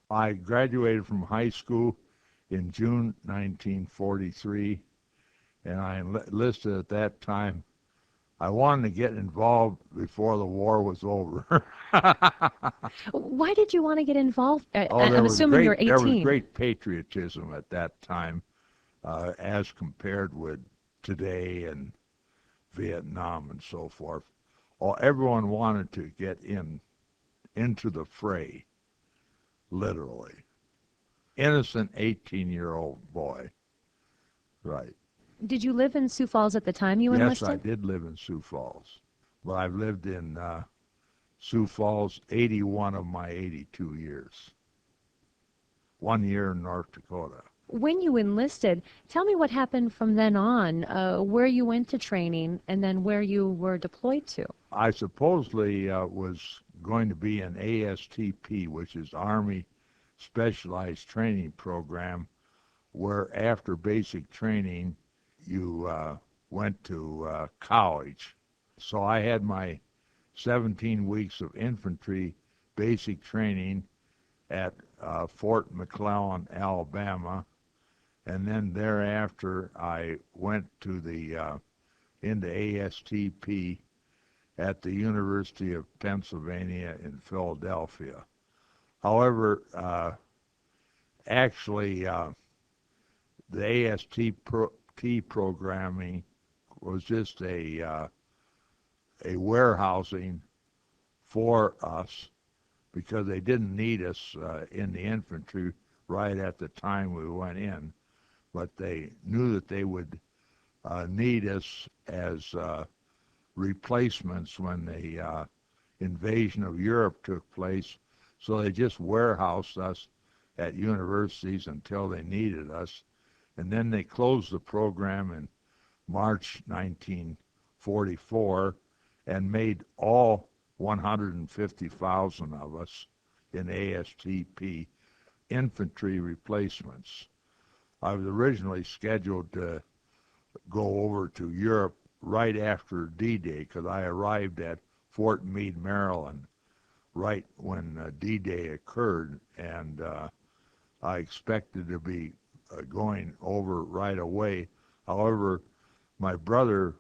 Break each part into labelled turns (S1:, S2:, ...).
S1: I graduated from high school in June 1943, and I enlisted at that time. I wanted to get involved before the war was over.
S2: Why did you want to get involved?
S1: Oh,
S2: I'm assuming you're
S1: there was
S2: 18.
S1: great patriotism at that time, as compared with today and Vietnam and so forth. Everyone wanted to get into the fray, literally. Innocent 18-year-old boy, right?
S2: Did you live in Sioux Falls at the time you
S1: Yes, I
S2: enlisted?
S1: did live in Sioux Falls, but I've lived in Sioux Falls 81 of my 82 years. 1 year in North Dakota.
S2: When you enlisted, tell me what happened from then on, where you went to training, and then where you were deployed to.
S1: I supposedly was going to be an ASTP, which is Army Specialized Training Program, where after basic training you went to college. So I had my 17 weeks of infantry basic training at Fort McClellan, Alabama, and then thereafter I went to the into ASTP at the University of Pennsylvania in Philadelphia. However, actually, the AST programming was just a warehousing for us because they didn't need us in the infantry right at the time we went in, but they knew that they would need us as replacements when the invasion of Europe took place. So they just warehoused us at universities until they needed us. And then they closed the program in March 1944 and made all 150,000 of us in ASTP infantry replacements. I was originally scheduled to go over to Europe right after D-Day because I arrived at Fort Meade, Maryland, right when D-Day occurred, and I expected to be going over right away. However, my brother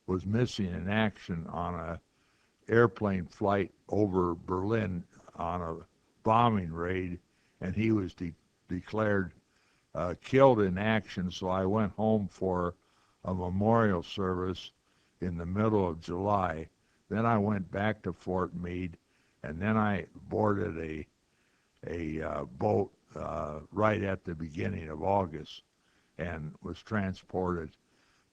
S1: was missing in action on a airplane flight over Berlin on a bombing raid, and he was declared killed in action. So I went home for a memorial service in the middle of July. Then I went back to Fort Meade, and then I boarded a boat right at the beginning of August and was transported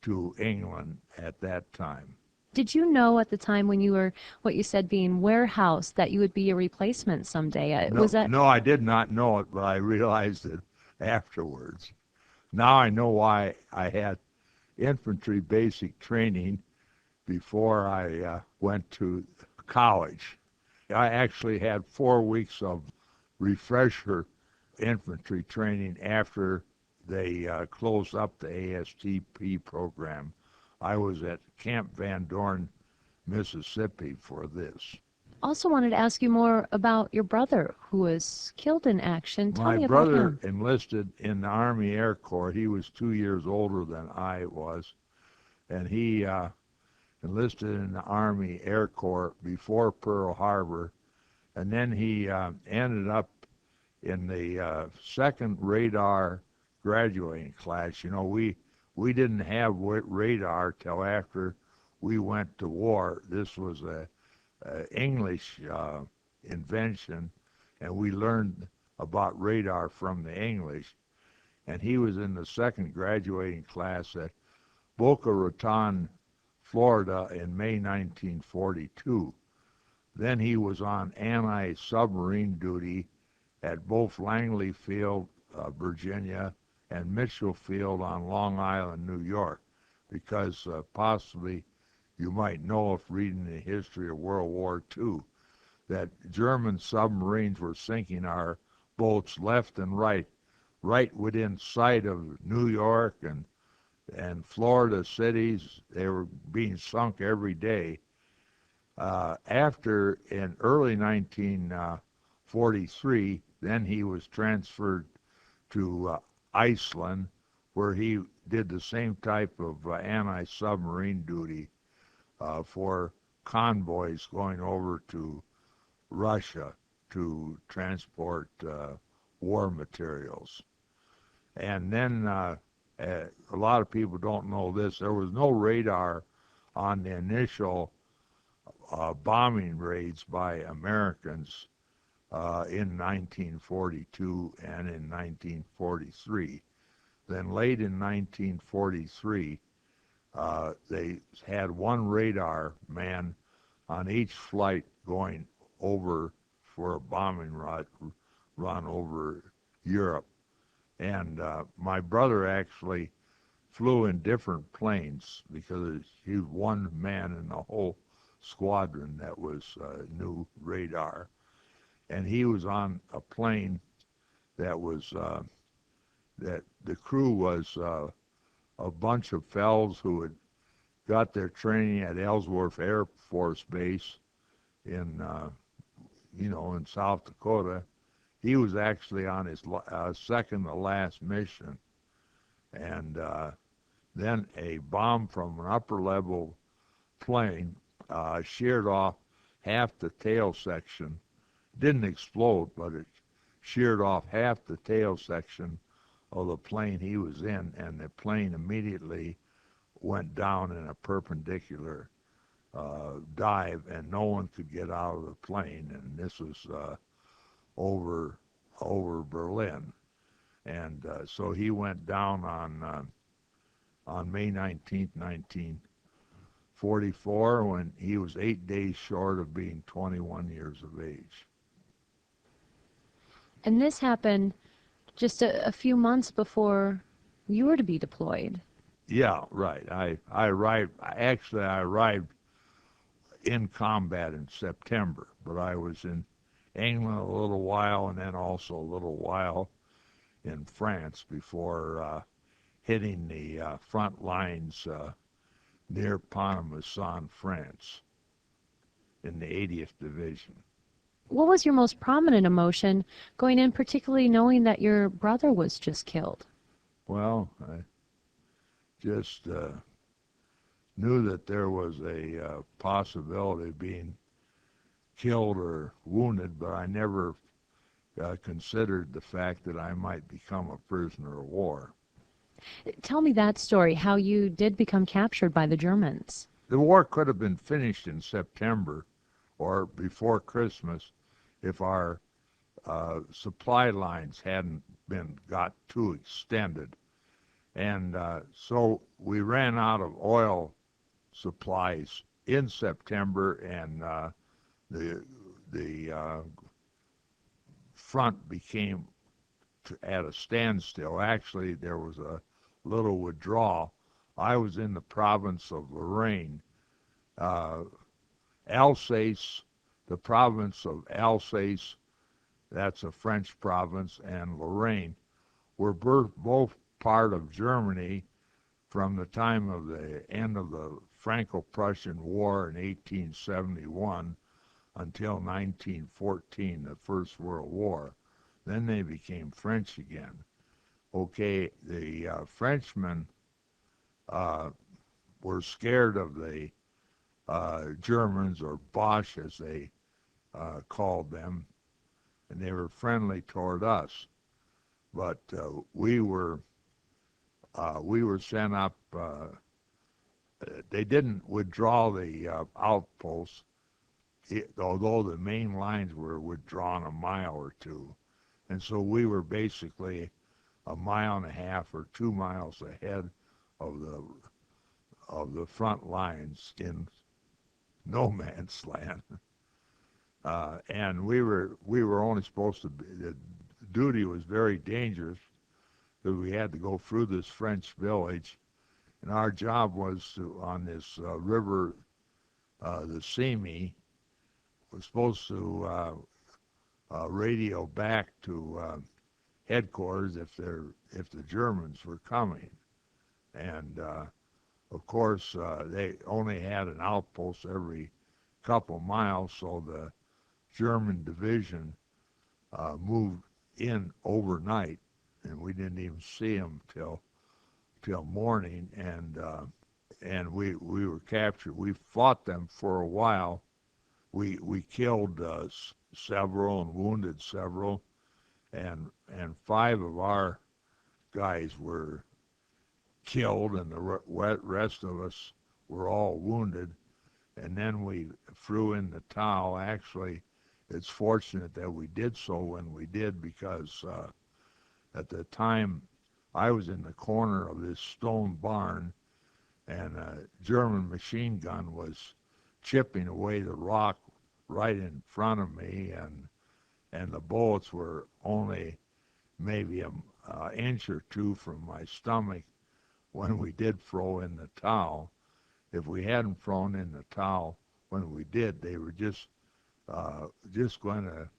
S1: to England at that time.
S2: Did you know at the time when you were, what you said, being warehoused, that you would be a replacement someday? Was
S1: No,
S2: that
S1: no, I did not know it, but I realized it afterwards. Now I know why I had infantry basic training before I went to college. I actually had 4 weeks of refresher infantry training after they closed up the ASTP program. I was at Camp Van Dorn, Mississippi for this.
S2: also wanted to ask you more about your brother who was killed in action. Tell
S1: My
S2: me about
S1: brother
S2: him.
S1: enlisted in the Army Air Corps. He was 2 years older than I was, and he enlisted in the Army Air Corps before Pearl Harbor, and then he ended up in the second radar graduating class. You know, we didn't have radar till after we went to war. This was a English invention, and we learned about radar from the English. And he was in the second graduating class at Boca Raton, Florida in May 1942. Then he was on anti-submarine duty at both Langley Field, Virginia, and Mitchell Field on Long Island, New York, because possibly you might know if reading the history of World War II that German submarines were sinking our boats left and right within sight of New York and Florida cities. They were being sunk every day. After in early 1943, Then he was transferred to Iceland, where he did the same type of anti-submarine duty for convoys going over to Russia to transport war materials. And then a lot of people don't know this. There was no radar on the initial bombing raids by Americans in 1942 and in 1943. Then late in 1943, they had one radar man on each flight going over for a bombing run over Europe. And my brother actually flew in different planes because he was one man in the whole squadron that was knew radar. And he was on a plane that was that the crew was a bunch of fellows who had got their training at Ellsworth Air Force Base in in South Dakota. He was actually on his second to last mission, and then a bomb from an upper level plane sheared off half the tail section. Didn't explode, but it sheared off half the tail section of the plane he was in, and the plane immediately went down in a perpendicular dive, and no one could get out of the plane. And this was over Berlin, and so he went down on May 19th, 1944, when he was 8 days short of being 21 years of age.
S2: And this happened just a few months before you were to be deployed.
S1: Yeah, right. I arrived in combat in September, but I was in England a little while and then also a little while in France before hitting the front lines near Pont-à-Mousson, France, in the 80th Division.
S2: What was your most prominent emotion going in, particularly knowing that your brother was just killed?
S1: Well, I just knew that there was a possibility of being killed or wounded, but I never considered the fact that I might become a prisoner of war.
S2: Tell me that story, how you did become captured by the Germans.
S1: The war could have been finished in September or before Christmas if our supply lines hadn't got too extended. And so we ran out of oil supplies in September, and the front became at a standstill. Actually, there was a little withdrawal. I was in the province of Lorraine. Alsace, the province of Alsace, that's a French province, and Lorraine were both part of Germany from the time of the end of the Franco-Prussian War in 1871 until 1914, the First World War. Then they became French again. Okay, the Frenchmen were scared of the Germans, or Boche as they called them, and they were friendly toward us. But we were sent up. They didn't withdraw the outposts, although the main lines were withdrawn a mile or two. And so we were basically a mile and a half or 2 miles ahead of the front lines in no man's land. And we were only supposed to be, the duty was very dangerous because we had to go through this French village, and our job was to, on this river, the Simi, was supposed to radio back to headquarters if the Germans were coming. And of course they only had an outpost every couple miles, so the German division moved in overnight, and we didn't even see them till morning, and we were captured. We fought them for a while. We killed several and wounded several, and five of our guys were killed, and the rest of us were all wounded. And then we threw in the towel. Actually, it's fortunate that we did so when we did, because at the time I was in the corner of this stone barn, and a German machine gun was chipping away the rock right in front of me, and the bullets were only maybe an inch or two from my stomach when we did throw in the towel. If we hadn't thrown in the towel when we did, they were just going to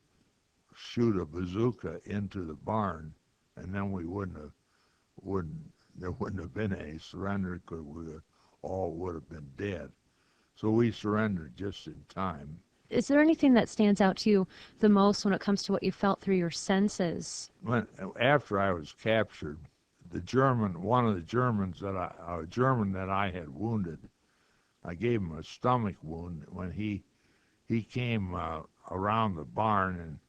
S1: shoot a bazooka into the barn, and then we there wouldn't have been any surrender, because we all would have been dead. So we surrendered just in time.
S2: Is there anything that stands out to you the most when it comes to what you felt through your senses?
S1: After I was captured, one of the Germans a German that I had wounded, I gave him a stomach wound when he came around the barn,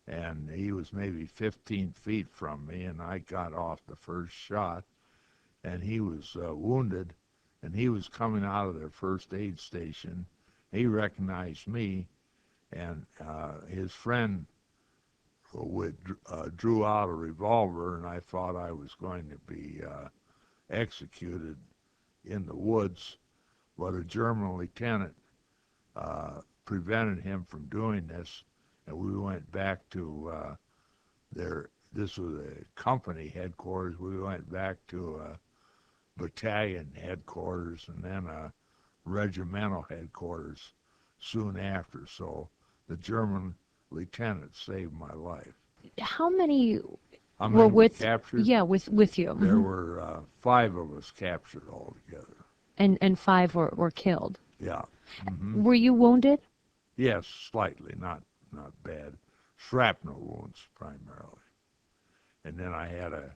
S1: and he was maybe 15 feet from me, and I got off the first shot, and he was wounded, and he was coming out of their first aid station. He recognized me, and his friend drew out a revolver, and I thought I was going to be executed in the woods, but a German lieutenant prevented him from doing this, and we went back to this was a company headquarters. We went back to battalion headquarters, and then a regimental headquarters soon after. So the German lieutenant saved my life.
S2: How many
S1: How
S2: were
S1: many were
S2: with
S1: captured?
S2: yeah, with you?
S1: There
S2: Mhm.
S1: were five of us captured altogether.
S2: And five were killed.
S1: Yeah.
S2: Were you wounded?
S1: Yes, slightly, not bad. Shrapnel wounds primarily. And then I had a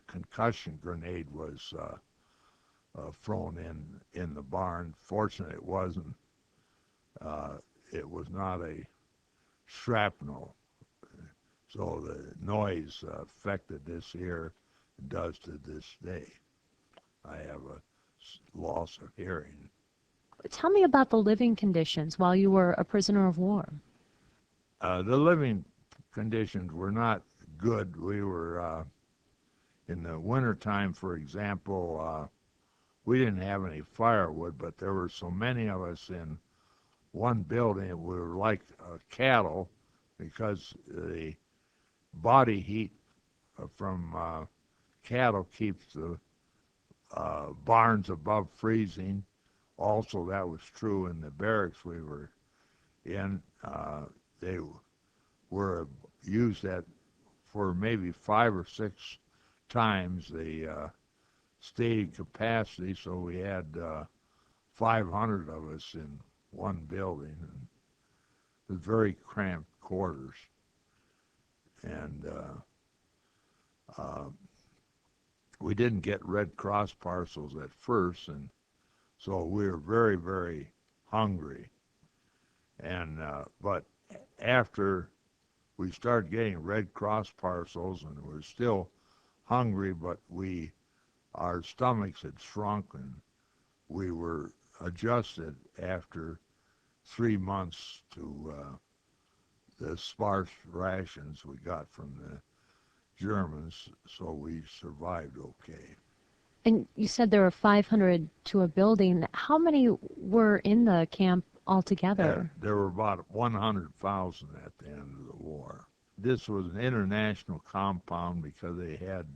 S1: concussion grenade was thrown in the barn. Fortunately, it wasn't. It was not a shrapnel, so the noise affected this ear. It does to this day. I have a loss of hearing.
S2: Tell me about the living conditions while you were a prisoner of war.
S1: The living conditions were not good. We were in the wintertime, for example. We didn't have any firewood, but there were so many of us in one building. We were like cattle, because the body heat from cattle keeps the barns above freezing. Also, that was true in the barracks we were in. They were used for maybe 5 or 6 times the stated capacity, so we had 500 of us in one building. And it was very cramped quarters. And we didn't get Red Cross parcels at first, and so we were very, very hungry. And but after we started getting Red Cross parcels, and we were still hungry, but our stomachs had shrunk, and we were adjusted after 3 months to the sparse rations we got from the Germans, so we survived okay.
S2: And you said there were 500 to a building. How many were in the camp altogether?
S1: There were about 100,000 at the end of the war. This was an international compound, because they had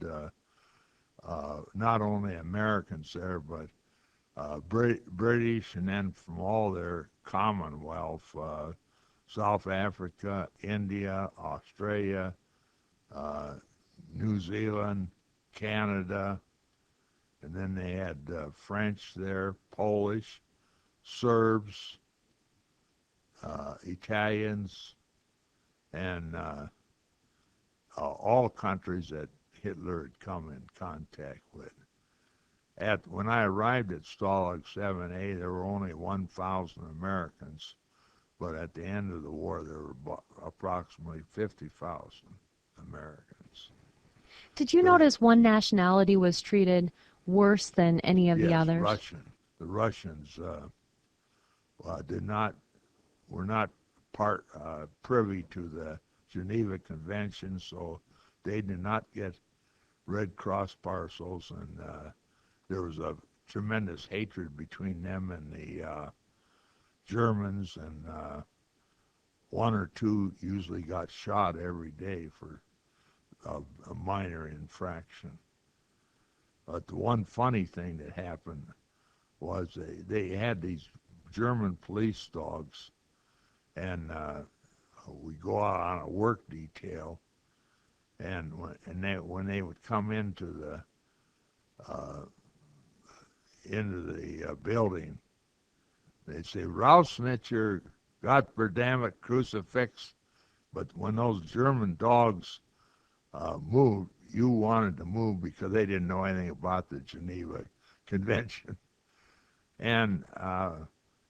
S1: not only Americans there, but British, and then from all their Commonwealth, South Africa, India, Australia, New Zealand, Canada, and then they had French there, Polish, Serbs, Italians, and all countries that Hitler had come in contact with. When I arrived at Stalag 7A, there were only 1,000 Americans, but at the end of the war, there were approximately 50,000 Americans.
S2: Did you
S1: So,
S2: notice one nationality was treated worse than any of the
S1: yes,
S2: others?
S1: Russian. The Russians did not were not privy to the Geneva Convention, so they did not get Red Cross parcels, and there was a tremendous hatred between them and the Germans, and one or two usually got shot every day for a minor infraction. But the one funny thing that happened was they had these German police dogs, and we go out on a work detail, and when they would come uh, into the building, they'd say, "Rausnitzer, Gottverdammt Crucifix." But when those German dogs moved, you wanted to move because they didn't know anything about the Geneva Convention. And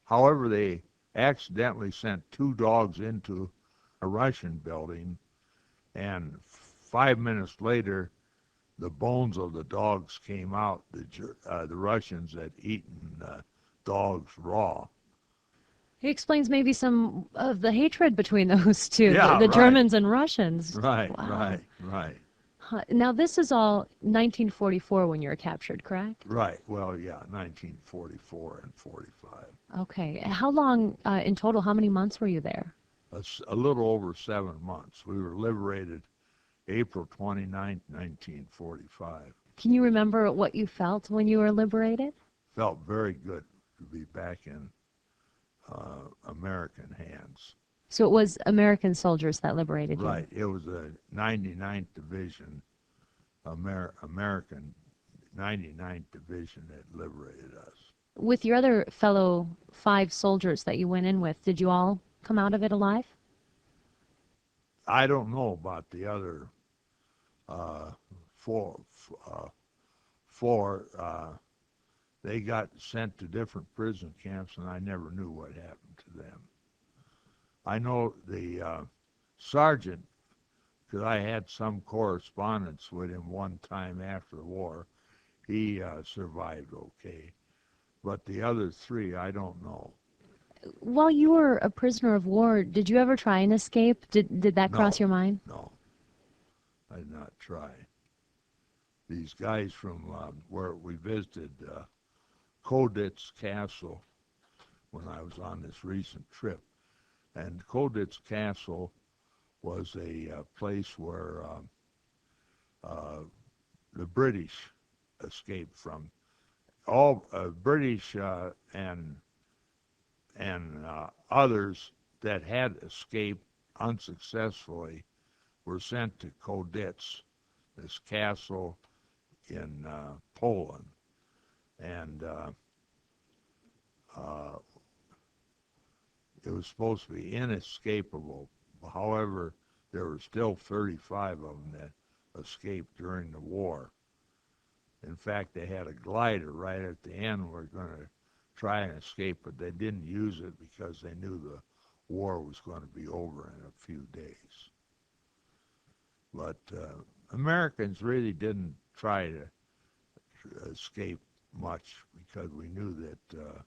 S1: however, they accidentally sent two dogs into a Russian building, and 5 minutes later, the bones of the dogs came out. The Russians had eaten dogs raw.
S2: It explains maybe some of the hatred between those two,
S1: Yeah,
S2: the
S1: right,
S2: Germans and Russians.
S1: right,
S2: Wow.
S1: right, right,
S2: Huh. Now, this is all 1944 when you were captured, correct?
S1: right. Well, yeah, 1944 and 45.
S2: Okay. How long in total, how many months were you there?
S1: A little over 7 months. We were liberated April 29th, 1945.
S2: Can you remember what you felt when you were liberated?
S1: Felt very good to be back in American hands.
S2: So it was American soldiers that liberated you.
S1: Right. It was the 99th Division, American 99th Division that liberated us.
S2: With your other fellow 5 soldiers that you went in with, did you all come out of it alive?
S1: I don't know about the other uh, four. Four. They got sent to different prison camps, and I never knew what happened to them. I know the sergeant, because I had some correspondence with him one time after the war. He survived okay, but the other 3, I don't know.
S2: While you were a prisoner of war, did you ever try and escape? Did that cross
S1: No,
S2: your mind?
S1: no, I did not try. These guys from where we visited Koditz Castle when I was on this recent trip, and Koditz Castle was a place where the British escaped from. All British and others that had escaped unsuccessfully were sent to Koditz, this castle in Poland, and it was supposed to be inescapable. However, there were still 35 of them that escaped during the war. In fact, they had a glider right at the end. We're going to try and escape, but they didn't use it because they knew the war was going to be over in a few days. But Americans really didn't try to escape much because we knew that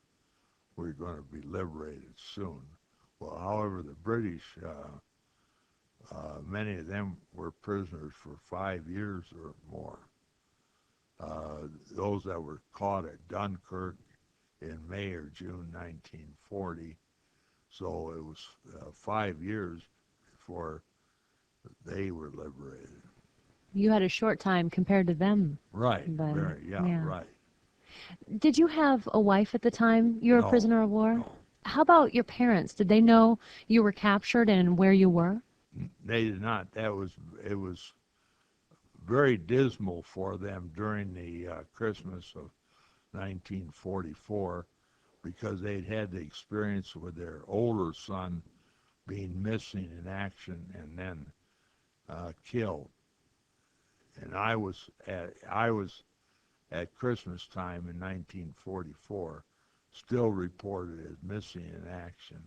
S1: we were going to be liberated soon. Well, however, the British, many of them were prisoners for 5 years or more. Those that were caught at Dunkirk in May or June 1940. So it was 5 years before they were liberated.
S2: You had a short time compared to them.
S1: Right.
S2: Then, yeah.
S1: Right.
S2: Did you have a wife at the time you were a
S1: No,
S2: prisoner of war?
S1: no.
S2: How about your parents? Did they know you were captured and where you were?
S1: They did not. It was very dismal for them during the Christmas of 1944 because they'd had the experience with their older son being missing in action and then killed. and I was at Christmas time in 1944, still reported as missing in action,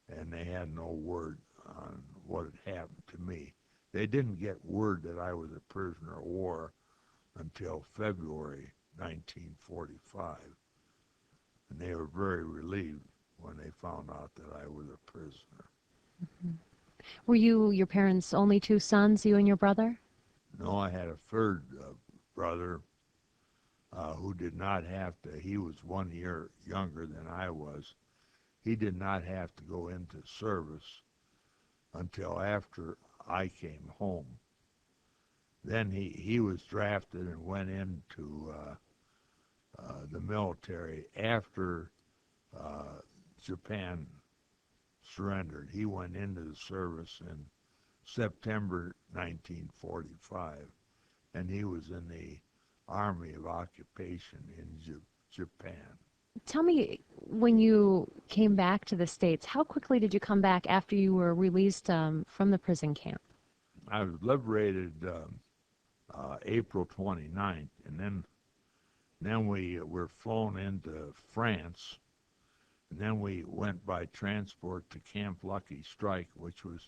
S1: and they had no word on what had happened to me. They didn't get word that I was a prisoner of war until February 1945, and they were very relieved when they found out that I was a prisoner.
S2: Were you your parents' only two sons, you and your brother?
S1: No, I had a third brother who did not have to, he was 1 year younger than I was. He did not have to go into service until after I came home. Then he was drafted and went into the military after Japan surrendered. He went into the service in September 1945, and he was in the Army of Occupation in Japan.
S2: Tell me, when you came back to the States, how quickly did you come back after you were released from the prison camp?
S1: I was liberated April 29th, and then we were flown into France, and then we went by transport to Camp Lucky Strike, which was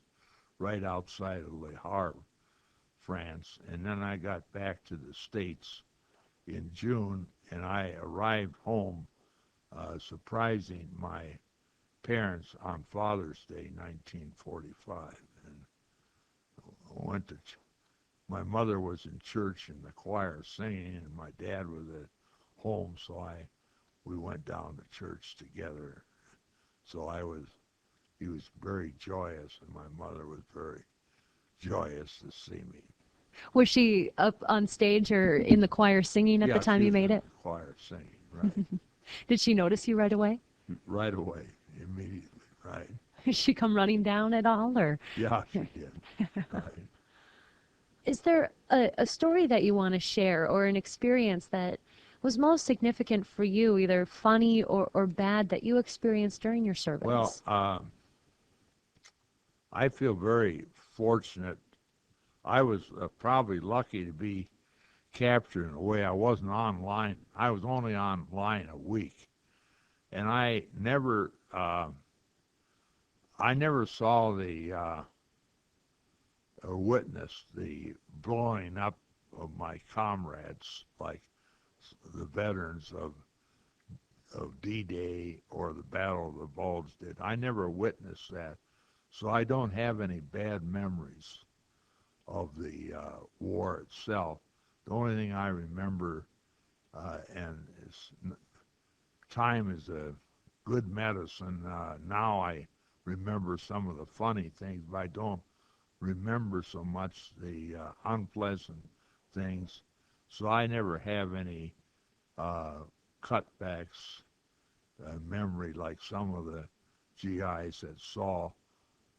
S1: right outside of Le Havre, France, and then I got back to the States in June, and I arrived home surprising my parents on Father's Day, 1945, and went to. My mother was in church in the choir singing, and my dad was at home, so we went down to church together. So he was very joyous, and my mother was very joyous to see me.
S2: Was she up on stage or in the choir singing at the
S1: Yeah,
S2: time
S1: she
S2: you
S1: was
S2: made
S1: in
S2: it?
S1: the choir singing, right.
S2: Did she notice you right away?
S1: Right away, immediately, right.
S2: Did she come running down at all, or
S1: Yeah, she did, right.
S2: is there a story that you want to share or an experience that was most significant for you, either funny or bad, that you experienced during your service?
S1: Well, I feel very fortunate. I was probably lucky to be captured in a way. I wasn't online. I was only online a week, and I never saw or witnessed the blowing up of my comrades, like the veterans of D-Day or the Battle of the Bulge did. I never witnessed that, so I don't have any bad memories of the war itself. The only thing I remember, and time is a good medicine. Now I remember some of the funny things, but I don't remember so much the unpleasant things. So I never have any cutbacks memory like some of the GIs that saw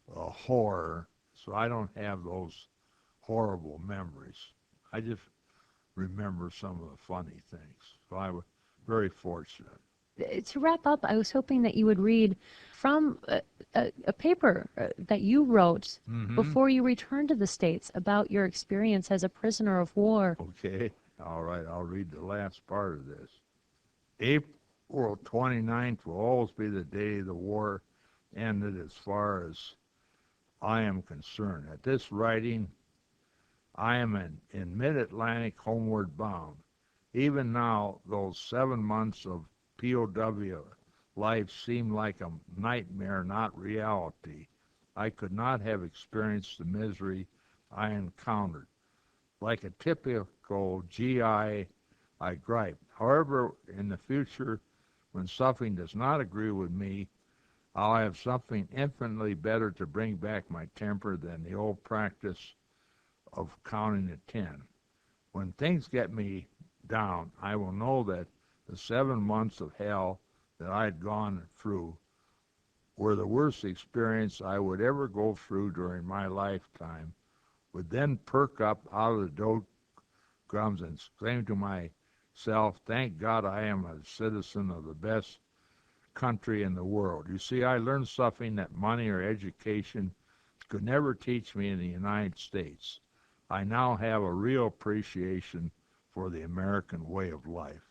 S1: horror. So I don't have those horrible memories. I just remember some of the funny things. So I was very fortunate.
S2: To wrap up, I was hoping that you would read from a paper that you wrote before you returned to the States about your experience as a prisoner of war.
S1: Okay, all right, I'll read the last part of this. April 29th will always be the day the war ended as far as I am concerned. At this writing, I am in mid-Atlantic homeward bound. Even now, those 7 months of POW life seem like a nightmare, not reality. I could not have experienced the misery I encountered. Like a typical GI, I gripe. However, in the future, when something does not agree with me, I'll have something infinitely better to bring back my temper than the old practice of counting to 10. When things get me down, I will know that the 7 months of hell that I had gone through were the worst experience I would ever go through during my lifetime, would then perk up out of the doldrums and exclaim to myself, thank God I am a citizen of the best country in the world. You see, I learned something that money or education could never teach me in the United States. I now have a real appreciation for the American way of life.